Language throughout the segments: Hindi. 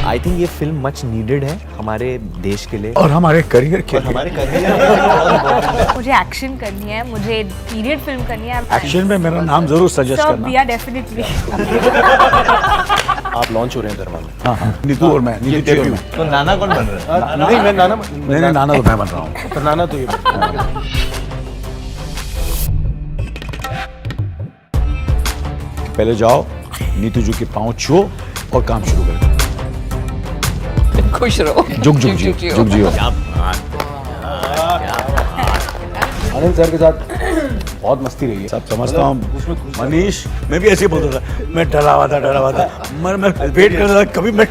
आई थिंक ये फिल्म मच नीडेड है हमारे देश के लिए और हमारे करियर के लिए। हमारे करियर मुझे एक्शन करनी है, मुझे पीरियड फिल्म करनी है। एक्शन में मेरा नाम जरूर सजेस्ट सब करना। दिया डेफिनेटली। आप लॉन्च हो रहे हैं धर्मा में। हाँ, नीतू और मैं, नीतू जी और मैं। तो नाना कौन बन रहा है? नहीं मैं नाना नहीं नाना तो मैं बन रहा हूँ। तो नाना तो ये पहले जाओ नीतू जी के पाँव छुओ और काम शुरू करो। खुश रहो। जुग जुग जियो, जुग जियो। आनंद सर के साथ बहुत मस्ती रही है। सब समझता हूँ मनीष, मैं भी ऐसे ही बोलता था, मैं डरा हुआ था मैं वेट कर रहा था कभी मैं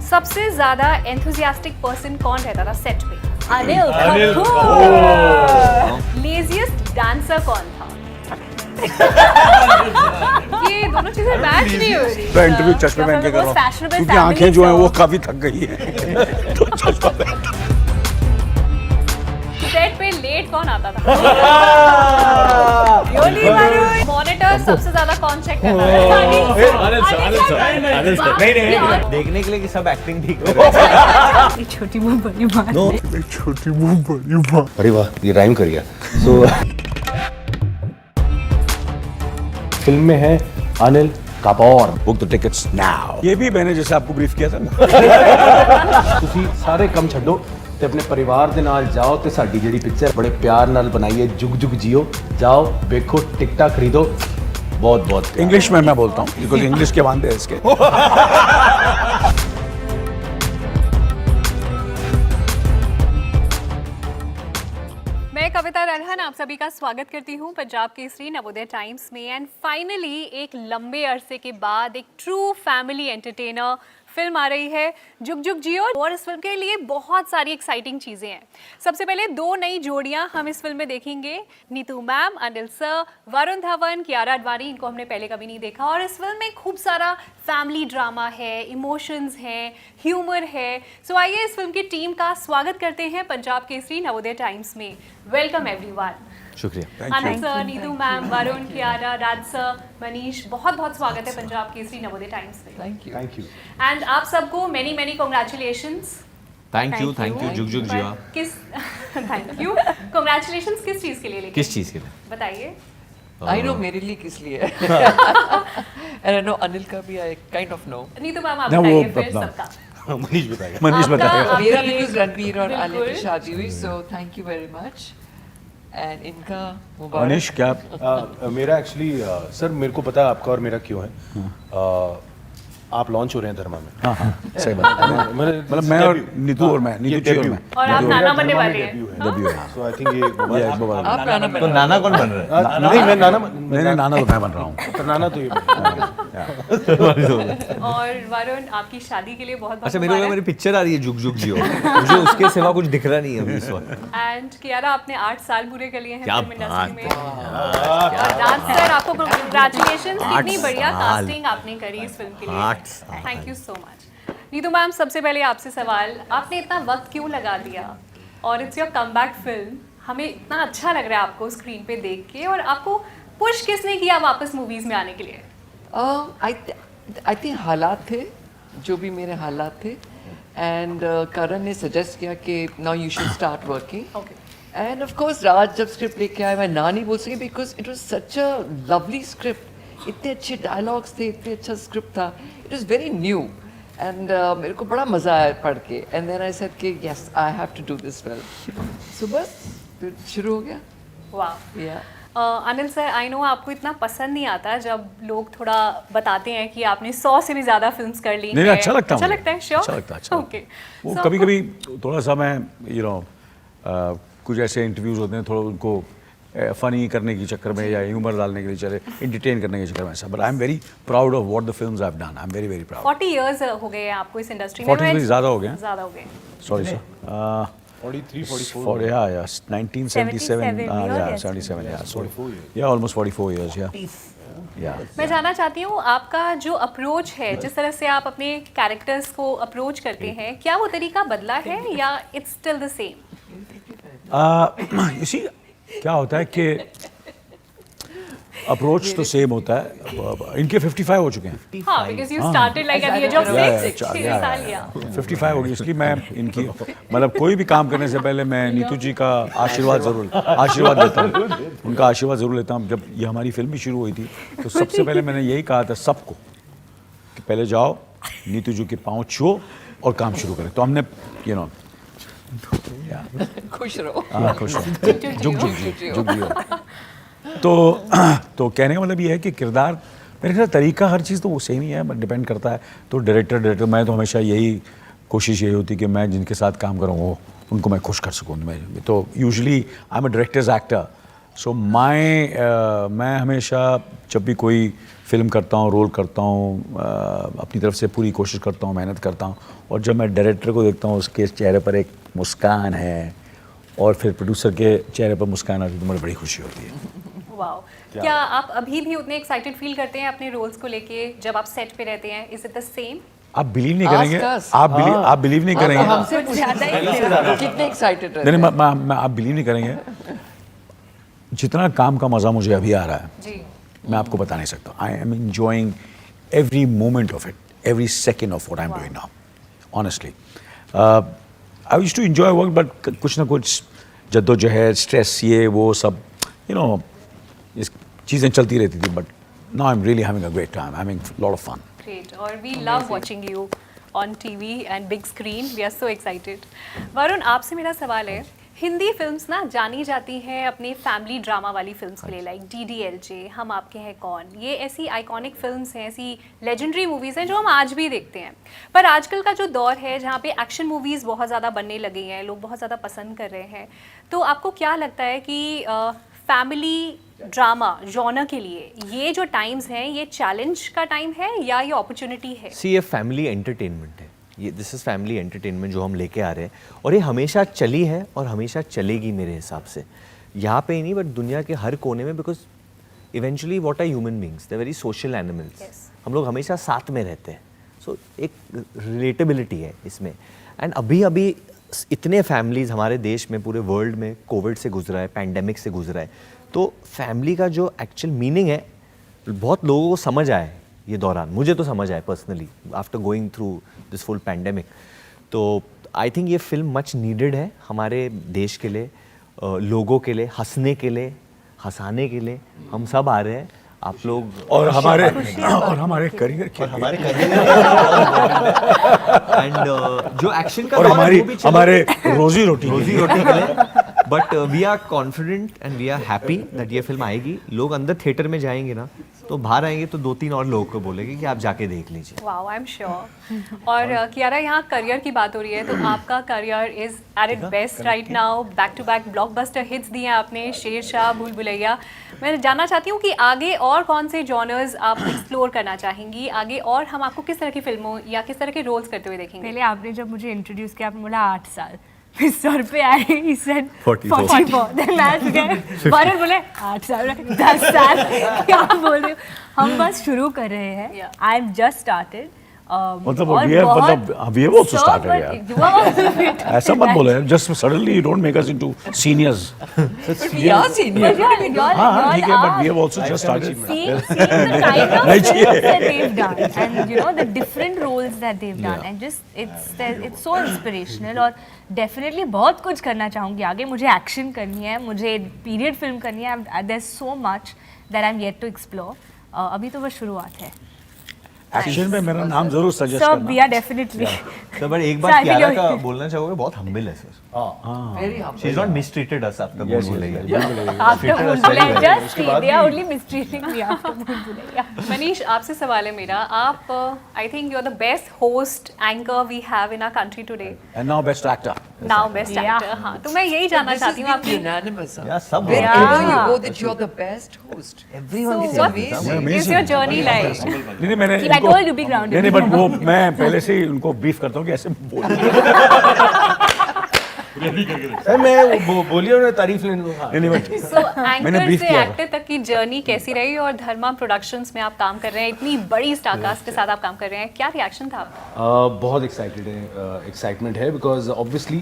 सबसे ज्यादा एंथुसियास्टिक पर्सन कौन रहता था सेट पे? अनिल लेजीएस्ट डांसर कौन था? ये दोनों चीजें मैच नहीं हो रही। मैं इंटरव्यू चश्मे पहन के कर रहा हूँ क्योंकि आंखें जो हैं वो काफी थक गई हैं। तो चश्मा पहन सेट पे लेट कौन आता था? योली वरुण। मॉनिटर सबसे ज्यादा कौन चेक करता था? नहीं देखने के लिए कि सब एक्टिंग ठीक कर रहे हैं। ये छोटी मुंह बड़ी बात। छोटी मुंह बड़ी बात। अरे वाह ये राइम कर गया। सो फिल्म में है Anil Kapoor. Book the tickets now. ये भी मैंने जैसे आपको ब्रीफ किया था ਤੁਸੀਂ ਸਾਰੇ ਕੰਮ ਛੱਡੋ ਤੇ ਆਪਣੇ ਪਰਿਵਾਰ ਦੇ ਨਾਲ ਜਾਓ ਤੇ ਸਾਡੀ ਜਿਹੜੀ ਪਿਕਚਰ ਬੜੇ ਪਿਆਰ ਨਾਲ ਬਣਾਈ ਹੈ जुग जुग जियो जाओ देखो टिकटा खरीदो बहुत बहुत इंग्लिश में मैं बोलता हूँ बिकॉज इंग्लिश के वांदे हैं इसके। मैं कविता रल्हन आप सभी का स्वागत करती हूँ पंजाब केसरी नवोदय टाइम्स में। एंड फाइनली एक लंबे अरसे के बाद एक ट्रू फैमिली एंटरटेनर फिल्म आ रही है जुग जुग जियो। और इस फिल्म के लिए बहुत सारी एक्साइटिंग चीज़ें हैं। सबसे पहले दो नई जोड़ियां हम इस फिल्म में देखेंगे, नीतू मैम, अनिल सर, वरुण धवन, कियारा अडवाणी। इनको हमने पहले कभी नहीं देखा। और इस फिल्म में खूब सारा फैमिली ड्रामा है, इमोशंस हैं, ह्यूमर है। सो आइए इस फिल्म की टीम का स्वागत करते हैं पंजाब केसरी नवोदय टाइम्स में। Welcome everyone. शुक्रिया। आनंद सर, नीतू मैम, वरुण, कियारा, राज सर, मनीष, बहुत बहुत स्वागत है पंजाब केसरी नवोदय टाइम्स में। Thank you. एंड आप सबको many many congratulations. Thank you जुग जुग जियो। किस थैंक यू कॉन्ग्रेचुलेशंस किस चीज़ के लिए? लेकिन किस चीज़ के लिए? बताइए। आई नो मेरे लिए किस लिए एंड आई नो अनिल का भी I kind of know. Neetu ma'am आप ना, वो बताइए फिर अपना- सबका। मनीष बताएगा। मनीष आपका- बताएगा। मेरा बिकॉज रणबीर और अनिल बिल्कुल। की शादी हुई so thank you very much and इनका मुबारक। मनीष क्या मेरा एक्चुअली सर मेरे को पता है आपका और मेरा क्यों है। आप लॉन्च हो रहे हैं धर्मा में। हाँ सही बात है। मतलब मैं और नीतू और मैं, नीतू जी और मैं। और आप नाना बनने वाले हैं। डेब्यू है। सो आई थिंक ये ये एक बार- आप नाना तो नाना कौन बन रहा है? नहीं मैं नाना नहीं नाना तो मैं बन रहा हूँ। तो नाना तो ये और वरुण आपकी शादी के लिए बहुत बहुत अच्छा मेरे को मेरी पिक्चर आ रही है जुग जुग जियो। मुझे उसके सिवा कुछ दिख रहा नहीं है अभी इस वक्त। एंड कियारा आपने 8 साल पूरे कर लिए हैं क्या फिल्म इंडस्ट्री में। बात और राज सर आपको कंग्रेचुलेशंस, कितनी 8 बढ़िया साल। कास्टिंग आपने करी इस फिल्म के लिए। 8 साल। Thank you so much. Neetu ma'am सबसे पहले आपसे सवाल, आपने इतना वक्त क्यों लगा दिया? और इट्स योर कमबैक फिल्म, हमें इतना अच्छा लग रहा है आपको स्क्रीन पे देख के। और आपको पुश किसने किया वापस मूवीज में आने के लिए? आई थिंक हालात थे, जो भी मेरे हालात थे एंड करण ने सजेस्ट किया कि now you should start working. Okay. And of course Raj जब स्क्रिप्ट लेके आया मैं ना नहीं बोल सकी because it was such a lovely script. इतने अच्छे डायलॉग्स थे, इतने अच्छा स्क्रिप्ट था, it was very new and मेरे को बड़ा मज़ा आया पढ़ के। एंड देन आई सेड कि yes I have to do this well. So बस फिर शुरू हो गया। वाह। या अनिल सर, आई नो आपको इतना पसंद नहीं आता जब लोग थोड़ा बताते हैं कि आपने 100 से भी ज़्यादा फिल्म्स कर ली नहीं हैं। अच्छा लगता है। अच्छा लगता है, श्योर। अच्छा लगता है, अच्छा ओके। वो कभी कभी थोड़ा सा मैं कुछ ऐसे इंटरव्यूज होते हैं थोड़ा उनको फनी करने के चक्कर में या ह्यूमर डालने के लिए चले एंटरटेन करने के चक्कर में ऐसा। But I am very proud of what the films I have done. I am very very proud. 40 years हो गए हैं आपको इस इंडस्ट्री में। 40 से ज़्यादा हो गए हैं। ज़्यादा हो गए। Sorry sir 43 44 yeah 1977 yeah 77 yeah so yeah almost 44 years yeah मैं जानना चाहती हूँ आपका जो अप्रोच है, जिस तरह से आप अपने कैरेक्टर्स को अप्रोच करते हैं, क्या वो तरीका बदला है या इट्स स्टिल द सेम? इसी क्या होता है कि अप्रोच तो सेम होता है। इनके 55 हो चुके हैं। हाँ, because you started like at the age of Yeah, 6, yeah, 6 yeah, साल yeah. या 55 हो गई, इसलिए मैं इनकी मतलब कोई भी काम करने से पहले मैं नीतू जी का आशीर्वाद देता हूँ, उनका आशीर्वाद ज़रूर लेता हूँ। जब ये हमारी फिल्म भी शुरू हुई थी तो सबसे पहले मैंने यही कहा था सबको कि पहले जाओ नीतू जी के पाँव छुओ और काम शुरू करें। तो हमने खुश रहो। खुश रहो, जुग जियो। तो कहने का मतलब ये है कि किरदार मेरे ख्याल तरीका हर चीज़ तो वो सेम ही है, बट डिपेंड करता है। तो डायरेक्टर मैं तो हमेशा कोशिश यही होती कि मैं जिनके साथ काम करूँ वो उनको मैं खुश कर सकूँ। मैं तो usually I am a director's actor, so मैं हमेशा जब भी कोई फिल्म करता हूँ, रोल करता हूँ, अपनी तरफ से पूरी कोशिश करता हूँ, मेहनत करता हूँ, और जब मैं डायरेक्टर को देखता हूँ उसके चेहरे पर एक मुस्कान है और फिर प्रोड्यूसर के चेहरे पर मुस्कान आती है तो मुझे बड़ी खुशी होती है। वाओ, क्या आप अभी भी उतने एक्साइटेड फील करते हैं अपने रोल्स को लेके जब आप सेट पे रहते हैं? Is it the same? आप बिलीव नहीं करेंगे, Ask us. आप बिलीव नहीं करेंगे, हमसे कितने एक्साइटेड रहते नहीं मैं आप बिलीव नहीं करेंगे, जितना काम का मज़ा मुझे अभी आ रहा है जी, मैं आपको बता नहीं सकता। I am enjoying every moment of it, every second of what I am doing now, honestly. I used to enjoy work, but कुछ ना कुछ जद्दोजहद, स्ट्रेस, ये वो सब इस चीज़ें चलती रहती थी, but now I am really having a great time, having lot of fun. Great. और we love watching you on TV and big screen, we are so excited. Varun, आपसे मेरा सवाल है, हिंदी फिल्म्स ना जानी जाती हैं अपने फैमिली ड्रामा वाली फिल्म्स के लिए, लाइक DDLJ, हम आपके हैं कौन, ये ऐसी आइकॉनिक फिल्म्स हैं, ऐसी लेजेंडरी मूवीज़ हैं जो हम आज भी देखते हैं। पर आजकल का जो दौर है जहाँ पे एक्शन मूवीज़ बहुत ज़्यादा बनने लगी हैं, लोग बहुत ज़्यादा पसंद कर रहे हैं, तो आपको क्या लगता है कि फैमिली ड्रामा जॉनर के लिए ये जो टाइम्स हैं, ये चैलेंज का टाइम है या ये अपॉर्चुनिटी है? सी, ये फैमिली एंटरटेनमेंट है, ये दिस इज़ फैमिली एंटरटेनमेंट जो हम लेके आ रहे हैं, और ये हमेशा चली है और हमेशा चलेगी मेरे हिसाब से, यहाँ पे ही नहीं बट दुनिया के हर कोने में, because eventually what are human beings, they very social animals. हम लोग हमेशा साथ में रहते हैं, सो एक रिलेटेबिलिटी है इसमें। एंड अभी इतने फैमिलीज़ हमारे देश में, पूरे वर्ल्ड में कोविड से गुजरा है, पैंडेमिक से गुजरा है, तो फैमिली का जो एक्चुअल मीनिंग है बहुत लोगों को समझ आया है ये दौरान, मुझे तो समझ आया personally after going through this full pandemic. तो आई थिंक ये फिल्म मच नीडेड है हमारे देश के लिए, लोगों के लिए, हंसने के लिए, हंसाने के लिए हम सब आ रहे हैं, आप लोग और हमारे करियर के, हमारे एंड जो एक्शन का और दौर है, वो भी चलेगा। हमारे रोजी रोटी के लिए, but we are confident and we are happy that ये फिल्म आएगी। लोग अंदर थिएटर में जाएंगे ना, तो बाहर आएंगे तो 2-3 और लोगों को बोलेंगे कि आप जाके देख लीजिए। Wow, I am sure. और कियारा, यहाँ करियर की बात हो रही है, तो आपका career is at it best right now, back to back blockbuster hits दिए हैं आपने, शेरशाह, भूल भुलैया। मैं जानना चाहती हूँ कि आगे और कौन से जॉनर्स आप एक्सप्लोर करना चाहेंगी आगे, और हम आपको किस तरह की फिल्मों या किस तरह के रोल्स करते हुए देखेंगे? पहले आपने जब मुझे इंट्रोड्यूस किया, आपने बोला 8 साल, फिर सर पे आए, he said 44, then मैं गए, वरुण बोले 8 साल, 10 साल, क्या बोल रहे हो? हम बस शुरू कर रहे हैं, I am just started. मतलब we have also started यार, ऐसा मत बोलो यार, just suddenly you don't make us into seniors। we are senior। हाँ ठीक है, but we have also just started। Seeing the kind of films that they've done and you know the different roles that they've done and just it's so inspirational। और definitely बहुत कुछ करना चाहूँगी आगे, मुझे एक्शन करनी है, मुझे पीरियड फिल्म करनी है, there's so much that I'm yet to explore। अभी तो बस शुरुआत है। एक्शन में मेरा नाम जरूर सजेस्ट So करना। we are definitely। Sir but एक बार So I think Kiara you're- का बोलना चाहोगे, बहुत हम्बल है sir, Very humble। She is not mistreated us after Bhool Bhulaiyaa. After Bhool Bhulaiya, just they are only mistreating me after Bhool Bhulaiya। Manish, आपसे सवाल है मेरा, आप I think you are the best host anchor we have in our country today, And now best actor। Now best Yeah. Actor. हाँ, तो मैं यही जानना This has चाहती हूँ been आपकी, unanimous। या सब Wherever you go, that you're the best host। Everyone It's amazing। Is your journey like? नहीं मैंने I told you be grounded। नहीं बट वो मैं पहले से ही उनको ब्रीफ करता हूँ कि ऐसे बोल। मैं बोलिए उन्हें तारीफ लेने दो। हाँ। नहीं बट सो एंकर brief से किया था। एक्टर तक की जर्नी कैसी रही, और धर्मा प्रोडक्शंस में आप काम कर रहे हैं, इतनी बड़ी स्टारकास्ट के साथ आप काम कर रहे हैं, क्या रिएक्शन था आपका? बहुत एक्साइटमेंट है बिकॉज ऑब्वियसली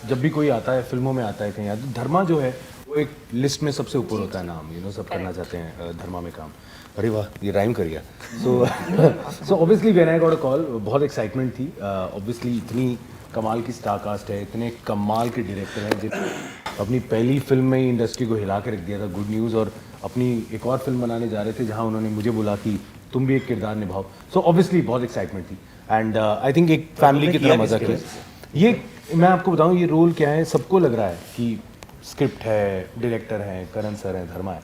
जब भी कोई आता है फिल्मों में आता है कहीं, तो धर्मा जो है वो एक लिस्ट में सबसे ऊपर होता है नाम, सब करना चाहते हैं धर्मा में काम। अरे वाह, ये राइम कर गया। So obviously when I got a call, बहुत एक्साइटमेंट थी। ऑब्वियसली इतनी कमाल की स्टार कास्ट है, इतने कमाल के डायरेक्टर हैं जिन्होंने अपनी पहली फिल्म में ही इंडस्ट्री को हिला के रख दिया था, गुड न्यूज़। और अपनी एक और फिल्म बनाने जा रहे थे जहाँ उन्होंने मुझे बोला कि तुम भी एक किरदार निभाओ। सो ऑब्वियसली बहुत एक्साइटमेंट थी एंड आई थिंक एक फैमिली की तरह मजा किया। ये मैं आपको बताऊं, ये रोल क्या है, सबको लग रहा है कि स्क्रिप्ट है, डायरेक्टर हैं, करण सर हैं, धर्मा है,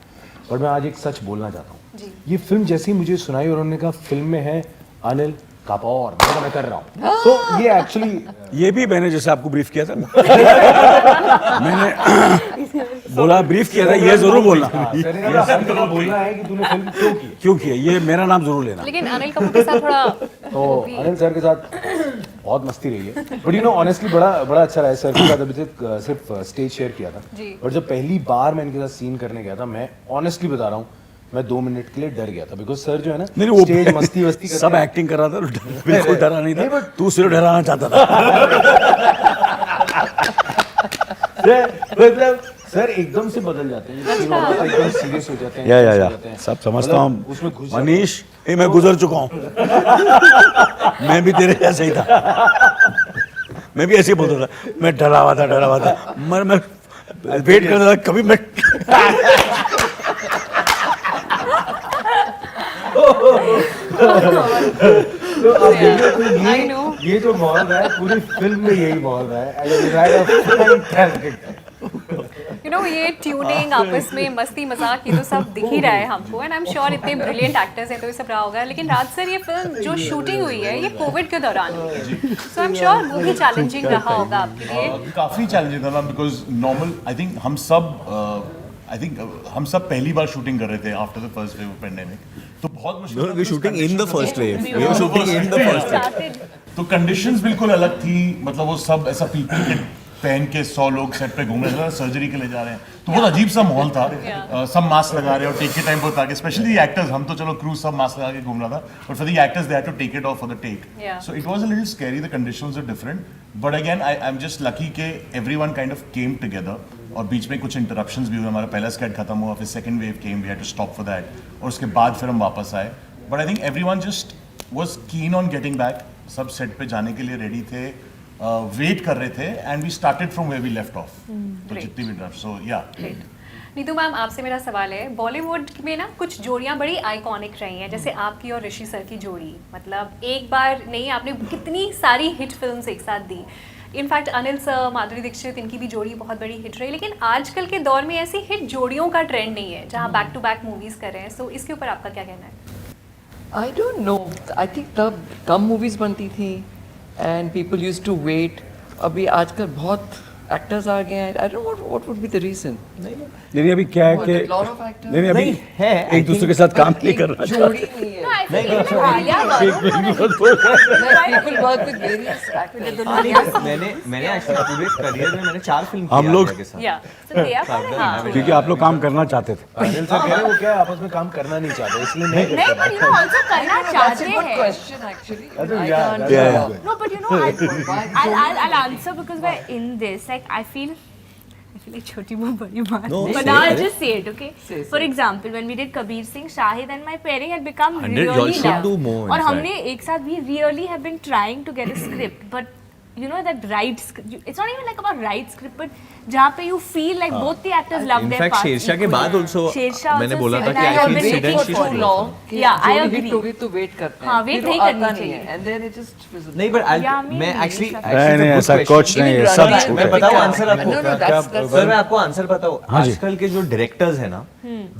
पर मैं आज एक सच बोलना चाहता हूँ। ये फिल्म जैसी मुझे सुनाई और उन्होंने कहा फिल्म में है अनिल कपूर, मैं कर रहा हूँ। सो ये एक्चुअली ये भी मैंने जैसे आपको ब्रीफ किया था मैंने बोला ब्रीफ किया था, ये जरूर बोलना बोलना है कि तूने फिल्म क्यों की। क्यों किया, ये मेरा नाम जरूर लेना। लेकिन अनिल कपूर के साथ थोड़ा तो अनिल सर के साथ बहुत मस्ती रही है, बट ऑनेस्टली बड़ा अच्छा रहा है। सर के साथ अभी तक सिर्फ स्टेज शेयर किया था, बट जब पहली बार मैं इनके साथ सीन करने गया था, मैं ऑनेस्टली बता रहा हूँ, मैं 2 मिनट के लिए डर गया था, बिकॉज सर जो है ना स्टेज मस्ती वस्ती सब एक्टिंग कर रहा था, बिल्कुल डरा नहीं था, तू सिर्फ डराना चाहता था। मतलब सर एकदम से बदल जाते हैं, एकदम सीरियस हो जाते हैं। या सब समझता हूँ उसमें घुस मनीष, मैं गुजर चुका हूँ। मैं भी तेरे जैसे ही था, मैं भी ऐसे ही बोलता था, मैं डरा हुआ था, मैं वेट करता था कभी मैं तो अब देखिए, तो I know. ये जो माहौल रहा है पूरी फिल्म में यही माहौल रहा है। And it had a fantastic time. ये ट्यूनिंग आपस में मस्ती मजाक ये तो सब दिख ही रहा है हमको, एंड आई एम श्योर इतने ब्रिलियंट एक्टर्स हैं तो ये सब रहा होगा। लेकिन राज सर, ये फिल्म जो शूटिंग हुई है ये कोविड के दौरान हुई है, सो आई एम श्योर वो भी चैलेंजिंग रहा होगा आपके लिए। काफ़ी चैलेंजिंग था ना, बिकॉज नॉर्मल आई थिंक हम सब पहली बार शूटिंग कर रहे थे after the first wave of pandemic, तो बहुत मुश्किल था। Shooting in the first wave, we were shooting in the first wave, तो कंडीशंस बिल्कुल अलग थी। मतलब वो सब ऐसा पीपल किट पहन के 100 लोग सेट पे घूम रहे थे, सर्जरी के लिए जा रहे हैं, तो बहुत अजीब सा माहौल था। सब मास्क लगा रहे हैं और टेक के टाइम पर आके, स्पेशली एक्टर्स, हम तो चलो क्रू सब मास्क लगा के घूम रहा था, but for the actors they had to take it off for the take, so it was a little scary, the conditions are different, but again I am just lucky के everyone kind of came together. और बीच में कुछ इंटरप्शंस भी हुए, हमारा पहला स्केट खत्म हुआ, फिर second wave came, we had to stop for that, और उसके बाद फिर हम वापस आए। But I think everyone just was keen on getting back, सब सेट पे जाने के लिए रेडी थे, वेट कर रहे थे, and we started from where we left off, तो जितनी भी ड्राफ्ट, सो या। नीतू मैम, आपसे मेरा सवाल है, बॉलीवुड में ना कुछ जोड़ियां बड़ी आइकॉनिक रही हैं, जैसे आपकी और ऋषि सर की जोड़ी, मतलब एक बार नहीं, आपने कितनी सारी हिट फिल्म्स एक साथ दी। इनफैक्ट अनिल सर, माधुरी दीक्षित, इनकी भी जोड़ी बहुत बड़ी हिट रही, लेकिन आजकल के दौर में ऐसी हिट जोड़ियों का ट्रेंड नहीं है जहाँ बैक टू बैक मूवीज कर रहे हैं, सो इसके ऊपर आपका क्या कहना है? I don't know, I think तब कम मूवीज बनती थी and people used to wait. अभी आजकल बहुत एक्टर्स आ गए हैं, I don't know what would be the reason. नहीं अभी क्या है कि लॉट ऑफ एक्टर्स नहीं अभी है एक दूसरे के साथ काम नहीं कर रहा। जोड़ी नहीं है। People work with various actors. मैंने एक्चुअली पूरे करियर में मैंने 4 फिल्म हम लोग क्योंकि आप लोग काम करना चाहते थे। अनिल सर कह रहे हैं वो क्या है, आपस में काम करना नहीं चाहते, इसलिए नहीं नहीं, but you know, also करना That's a चाहते good हैं। question actually. yeah, I can't, yeah. No, but you know, I'll answer because we're in this. Like, I feel like छोटी बहुत बड़ी बात है, but now I'll just say it, okay? Say. For example, when we did Kabir Singh, Shahid and my pairing had become 100, y'all really should love. do more, in और fact. हमने एक साथ we really have been trying to get a script, but you know that right script, it's not even like about right script, but जहाँ पे you feel like both the actors love their in fact parts Shershaah के बाद equally. also शेरशाह मैंने also बोला था said कि that I I've feel been Sid waiting and she for should too do long. also. Yeah, I जोड़ी agree. hit होगी तो वेट करते हैं, हाँ, wait फिर नहीं वो करनी आता चाहिए। है, and then it just fizzles नहीं बट Yeah, maybe मैं एक्चुअली ऐसा नहीं ऐसा कुछ नहीं है, सब Running- झूठ मैं है। बताऊं answer No, no, that's sir मैं आपको आंसर बताऊं, हाँ जी। आजकल के जो डायरेक्टर्स है ना,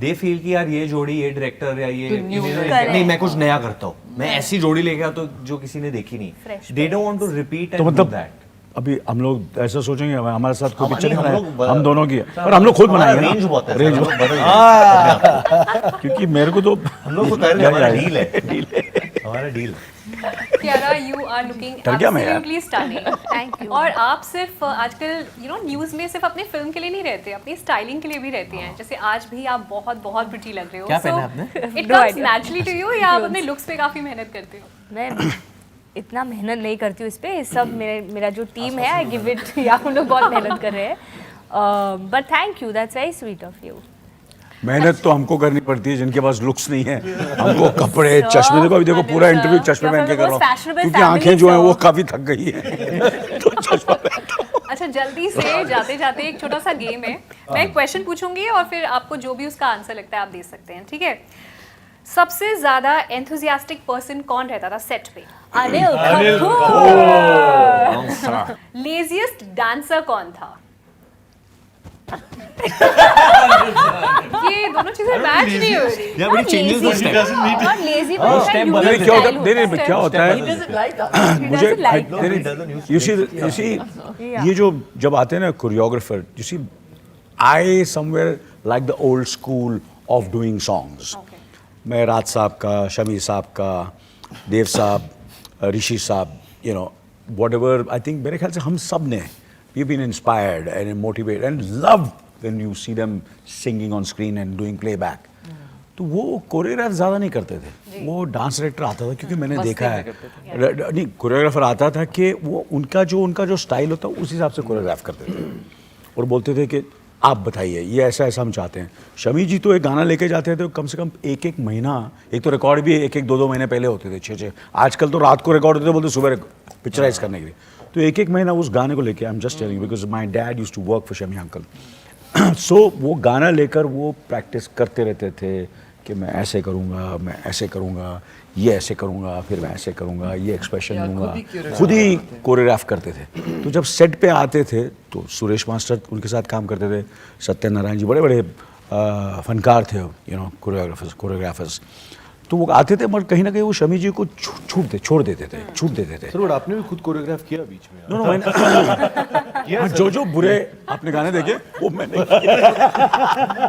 दे फील कि यार ये जोड़ी, ये डायरेक्टर या ये तो new नहीं, मैं कुछ नया करता हूँ, मैं ऐसी जोड़ी लेके आता हूँ जो किसी ने देखी नहीं, Fresh. They don't want to repeat तो एंड मतलब दैट। अभी हम लोग ऐसा सोचेंगे हमारे साथ कोई हम पिक्चर नहीं नहीं, हम बनाए, लोग हम दोनों की है, और हम लोग खुद हमारा बनाएंगे रेंज बहुत है, रेंज हम लोग बदल गए। क्योंकि मेरे को तो हम लोग को कर रहे हैं, हमारा डील है, हमारा deal. Kiara, you are looking डर गया मैं यार। absolutely stunning. Thank you. और आप सिर्फ आजकल न्यूज़ में सिर्फ अपने फिल्म के लिए नहीं रहते, अपनी स्टाइलिंग के लिए भी रहती हैं। जैसे आज भी आप बहुत बहुत प्रिटी लग रहे हो। क्या पहना आपने? It No comes idea. Naturally to you या आप अपने लुक्स पे काफी मेहनत करते हो? मैं इतना मेहनत नहीं करती हूँ इस पे, सब मेरा जो टीम है, आई गिव इट, या हम लोग बहुत मेहनत कर रहे हैं, But thank you, that's very sweet of you. मेहनत तो हमको करनी पड़ती है जिनके पास लुक्स नहीं है। हमको कपड़े चश्मे, देखो अभी देखो पूरा इंटरव्यू चश्मे पहन के कर रहा हूँ क्योंकि आंखें जो हैं वो काफी थक गई है तो चश्मा पहनता हूँ। अच्छा, जल्दी से जाते जाते एक छोटा सा गेम है। मैं एक क्वेश्चन पूछूंगी और फिर आपको जो भी उसका आंसर लगता है आप दे सकते हैं, ठीक है? सबसे ज्यादा एंथुसियास्टिक पर्सन कौन रहता था सेट पे? Anil Kapoor. लेजीएस्ट डांसर कौन था? ये दोनों चीजें मैच नहीं हो रही। Yeah, but he changes the step. Not lazy, but Oh, it's step like बदल using क्या होता है? childhood नहीं steps. क्या होता है? He doesn't like that. He doesn't like No, he doesn't use you see ये जो जब आते हैं ना choreographer, you see I somewhere like the old school of doing songs. मैं राज साहब का, शमी साहब का, देव साहब, ऋषि साहब, you know whatever, I think मेरे ख्याल से हम सब ने we've been inspired and motivated and loved when you see them singing on screen and doing playback. तो वो कोरियोग्राफ ज़्यादा नहीं करते थे, वो डांस डायरेक्टर आता था क्योंकि मैंने देखा है नहीं कोरियोग्राफर आता था कि वो उनका जो स्टाइल होता उस हिसाब से कोरियोग्राफ करते थे और बोलते थे कि आप बताइए ये ऐसा ऐसा हम चाहते हैं। शमी जी तो एक गाना लेके जाते थे तो कम से कम एक महीना, एक तो रिकॉर्ड भी एक दो महीने पहले होते थे, 6 आजकल तो रात को रिकॉर्ड होते थे, बोलते सुबह पिक्चराइज करने के लिए, तो एक महीना उस गाने को लेके I am just telling because my dad used to work for Shammi uncle so वो गाना लेकर वो प्रैक्टिस करते रहते थे कि मैं ऐसे करूँगा, मैं ऐसे करूँगा, ये ऐसे करूँगा, फिर मैं ऐसे करूँगा, ये एक्सप्रेशन दूंगा, खुद ही कोरियोग्राफ करते थे। तो जब सेट पे आते थे तो सुरेश मास्टर उनके साथ काम करते थे, सत्यनारायण जी बड़े बड़े फनकार थे, यू नो कोरियोग्राफर्स, तो वो आते थे मगर कहीं ना कहीं वो शमी जी को छूट देते थे। सर बट आपने भी खुद कोरियोग्राफ किया बीच में? नो मैंने जो बुरे आपने गाने देखे वो मैंने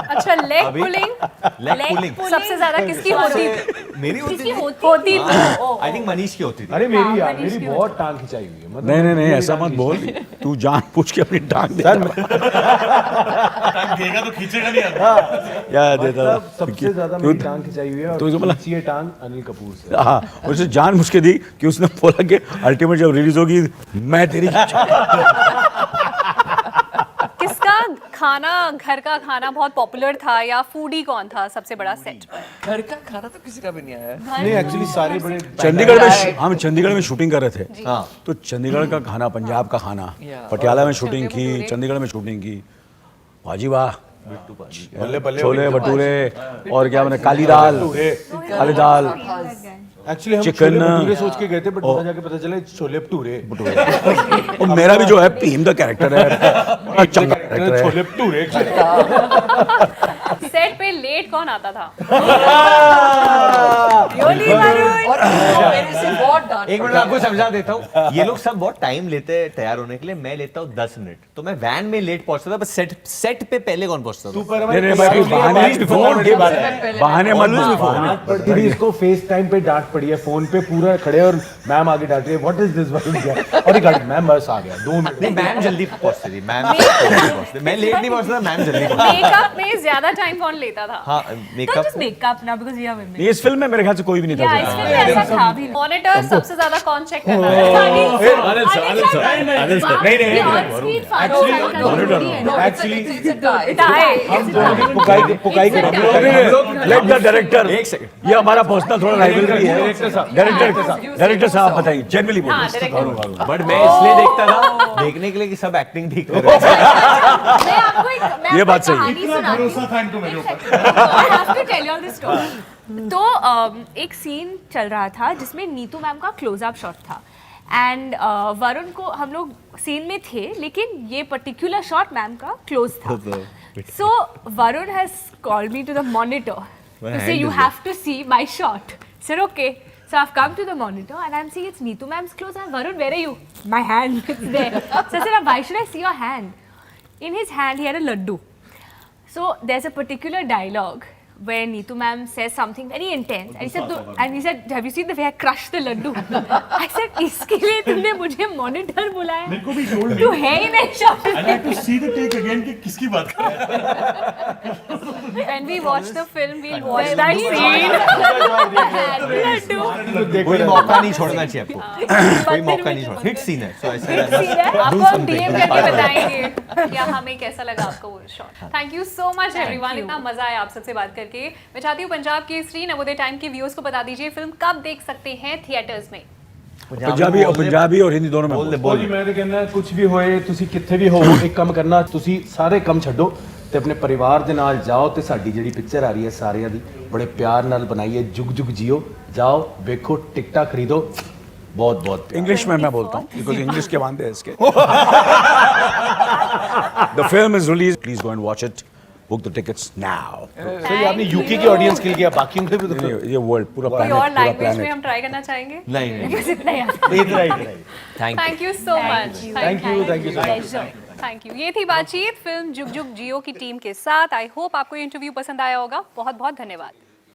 अच्छा, लेग पुलिंग सबसे ज्यादा किसकी होती थी? मेरी होती थी। होती थी। आई थिंक मनीष की होती थी। अरे मेरी यार, मेरी बहुत टांग खिंचाई हुई है, मतलब नहीं ऐसा मत बोल, तू जानबूझ के अपनी टांग दे देगा तो खींचेगा नहीं आता। या देता मतलब सबसे ज्यादा मेरी टांग खिंचाई हुई है और तो मतलब खींची है टांग अनिल कपूर से। हाँ, उसे जानबूझ के दी कि उसने बोला कि अल्टीमेट जब रिलीज होगी मैं तेरी किसका खाना, घर का खाना बहुत पॉपुलर था या फूडी कौन था सबसे बड़ा सेट पर? घर का खाना तो किसी का भी नहीं आया। नहीं एक्चुअली सारे बड़े हम चंडीगढ़ में शूटिंग कर रहे थे, तो चंडीगढ़ का खाना, पंजाब का खाना, पटियाला में शूटिंग की, चंडीगढ़ में शूटिंग की, वाजी वाह, छोले भटूरे और क्या मैंने काली दाल एक्चुअली हम चिकन छोले भटूरे सोच के गए थे बट वहाँ जाके पता चला छोले भटूरे। और मेरा भी जो है भीम का कैरेक्टर है, बड़ा चंगा कैरेक्टर है। छोले भटूरे सेट पे लेट कौन आता था? और मेरे से बहुत डांट एक मिनट आपको समझा देता हूँ, ये लोग सब बहुत टाइम लेते हैं तैयार होने के लिए, मैं लेता हूँ 10 मिनट, तो मैं वैन में लेट पहुंचता था, बस सेट पे पहले कौन पहुंचता था? नहीं बहाने मत पड़ती थी इसको, फेस टाइम पे डांट पड़ी है, फोन पे पूरा खड़े और मैम आगे डांट रही है, व्हाट इज दिस और ये मैम बस आ गया 2 मिनट। नहीं, मैम जल्दी पहुंचती थी, मैं लेट नहीं पहुंचता था, मैम जल्दी पहुंचती। मेकअप में ज्यादा टाइम कौन लेता था? हाँ, Don't just make up now because we are women. इस फिल्म में मेरे ख्याल से कोई भी नहीं Yeah, इस था। फिल्म में ऐसा था भी नहीं। मॉनिटर सबसे ज्यादा कौन चेक करता था? पुकाई के लेट द डायरेक्टर, एक सेकंड, ये हमारा पर्सनल थोड़ा राइवलरी है। डायरेक्टर साहब बताइए, जनरली बोलिए। बट मैं इसलिए देखता था, देखने के लिए कि सब एक्टिंग ठीक कर रहे हैं। ये बात सही है। भरोसा था इनको मेरे ऊपर। तो एक सीन चल रहा था जिसमें नीतू मैम का क्लोजअप शॉट था एंड वरुण को, हम लोग सीन में थे लेकिन ये पर्टिकुलर शॉट मैम का क्लोज था। So Varun has called me to the monitor to say you have to see my shot. Said okay. So I've come to the monitor and I'm seeing it's Neetu ma'am's clothes. And Varun, where are you? My hand, it's there. So I said, why should I see your hand? In his hand, he had a laddu. So there's a particular dialogue where Neetu ma'am says something very intense, and he said, "Have you seen the way I crushed the laddu?" I said, "इसके लिए तुमने मुझे monitor बुलाया?" मेरे को भी told तू है ही नहीं shop I had to see the take again कि किसकी बात कर रहे हैं। When we watch the film, we'll watch that scene. कोई मौका नहीं छोड़ना चाहिए आपको, कोई मौका नहीं छोड़ना। हिट सीन है, so I said I must आपको हम DM करके बताएंगे क्या हमें कैसा लगा आपका वो shot. Thank you so much everyone, इतना मजा आया आप सबसे बात करके। मैं चाहती हूँ पंजाब केसरी नवोदय टाइम के व्यूअर्स को बता दीजिए फिल्म कब देख सकते हैं थिएटर्स में। पंजाबी और हिंदी दोनों में बोल दे ਬੋਲ बोल ਮੈਂ ਤਾਂ ਕਹਿੰਦਾ ਕੁਝ ਵੀ ਹੋਏ ਤੁਸੀਂ ਕਿੱਥੇ ਵੀ ਹੋਵੋ ਇੱਕ ਕੰਮ ਕਰਨਾ ਤੁਸੀਂ ਸਾਰੇ ਕੰਮ ਛੱਡੋ ਤੇ ਆਪਣੇ ਪਰਿਵਾਰ ਦੇ ਨਾਲ ਜਾਓ ਤੇ ਸਾਡੀ ਜਿਹੜੀ ਪਿਕਚਰ ਆ ਰਹੀ ਹੈ ਸਾਰਿਆਂ ਦੀ ਬੜੇ ਪਿਆਰ ਨਾਲ ਬਣਾਈਏ ਜੁਗ ਜੁਗ ਜਿਓ ਜਾਓ ਵੇਖੋ ਟਿਕਟਾਂ ਖਰੀਦੋ बहुत बहुत इंग्लिश में मैं बोलता हूँ बिकॉज इंग्लिश के वांदे हैं इसके the film is release please go and watch it book the tickets now sir ये आपने यूके की ऑडियंस के लिए किया बाकियों के भी तो ये वर्ल्ड पूरा कोई planet, और पूरा लैंग्वेज में planet। हम ट्राई करना चाहेंगे। नहीं नहीं बस इतना ही thank you so much. Thank you so much thank you. ये थी बातचीत फिल्म जुग जुग जियो की टीम के साथ। आई होप आपको ये इंटरव्यू पसंद आया होगा। बहुत बहुत धन्यवाद।